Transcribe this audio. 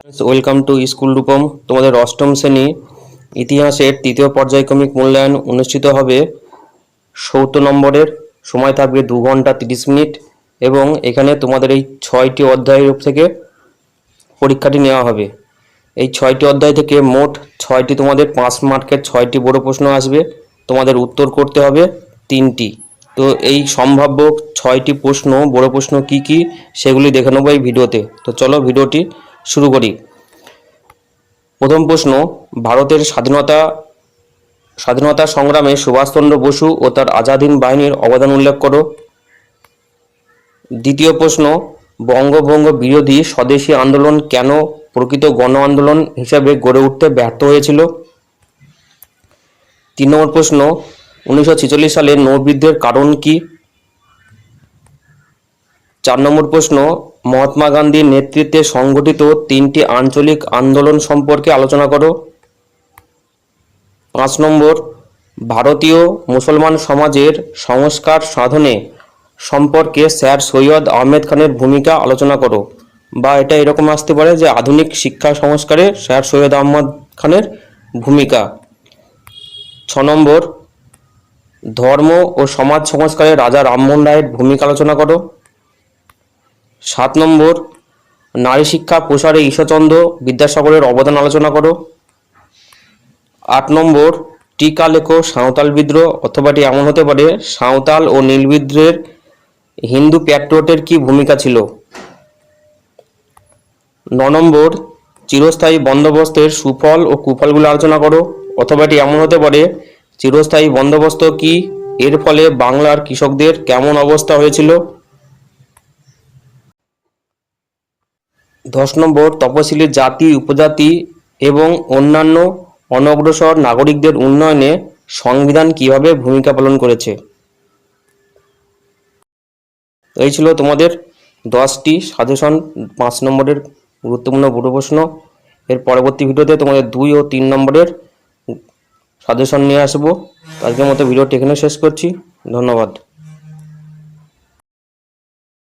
Welcome to school Rupam. তোমাদের অষ্টম শ্রেণী ইতিহাসের তৃতীয় পর্যায়ক্রমিক মূল্যায়ন অনুষ্ঠিত হবে ৭০ নম্বরের। সময় থাকবে 2 ঘন্টা 30 মিনিট এবং এখানে তোমাদের এই 6টি অধ্যায়ের থেকে পরীক্ষাটি নেওয়া হবে। এই 6টি অধ্যায় থেকে মোট 6টি তোমাদের 5 মার্কের 6টি বড় প্রশ্ন আসবে। তোমাদের উত্তর করতে হবে 3টি। তো এই সম্ভাব্য 6টি প্রশ্ন বড় প্রশ্ন কি কি সেগুলি দেখে নেবো এই ভিডিওতে। তো চলো ভিডিওটি শুরু করি। প্রথম প্রশ্ন, ভারতের স্বাধীনতা সংগ্রামে সুভাষচন্দ্র বসু ও তার আজাদ হিন্দ বাহিনীর অবদান উল্লেখ করো। দ্বিতীয় প্রশ্ন, বঙ্গভঙ্গ বিরোধী স্বদেশী আন্দোলন কেন প্রকৃত গণ আন্দোলন হিসাবে গড়ে উঠতে ব্যর্থ হয়েছিল। 3 নম্বর প্রশ্ন, 1946 সালে নৌবিদ্রোহের কারণ কি। 4 নম্বর প্রশ্ন, মহাত্মা গান্ধীর নেতৃত্বে সংগঠিত 3টি আঞ্চলিক আন্দোলন সম্পর্কে আলোচনা করো। 5 নম্বর, ভারতীয় মুসলমান সমাজের সংস্কার সাধনে সম্পর্কে স্যার সৈয়দ আহমেদ খানের ভূমিকা আলোচনা করো। বা এটা এরকম আসতে পারে যে আধুনিক শিক্ষা সংস্কারে স্যার সৈয়দ আহমদ খানের ভূমিকা। 6 নম্বর, ধর্ম ও সমাজ সংস্কারে রাজা রামমোহন রায়ের ভূমিকা আলোচনা করো। 7 নম্বর, নারী শিক্ষা প্রসারে ঈশ্বরচন্দ্র বিদ্যাসাগরের অবদান আলোচনা করো। 8 নম্বর, টিকা লেখো সাঁওতাল বিদ্রোহ, অথবা এটি এমন হতে পারে সাঁওতাল ও নীল বিদ্রোহের হিন্দু প্যাট্রিয়টের কি ভূমিকা ছিল। 9 নম্বর, চিরস্থায়ী বন্দোবস্তের সুফল ও কুফলগুলো আলোচনা করো, অথবা এটি এমন হতে পারে চিরস্থায়ী বন্দোবস্ত কি, এর ফলে বাংলার কৃষকদের কেমন অবস্থা হয়েছিল। 10 নম্বর, তপশিলি জাতি উপজাতি এবং অন্যান্য অনগ্রসর নাগরিকদের উন্নয়নে সংবিধান কিভাবে ভূমিকা পালন করেছে। এই ছিল তোমাদের 10টি সাজেশন 5 নম্বরের গুরুত্বপূর্ণ বড় প্রশ্ন। এর পরবর্তী ভিডিওতে তোমাদের 2 ও 3 নম্বরের সাজেশন নিয়ে আসবো। আজকের মতো ভিডিওটি এখানে শেষ করছি। ধন্যবাদ।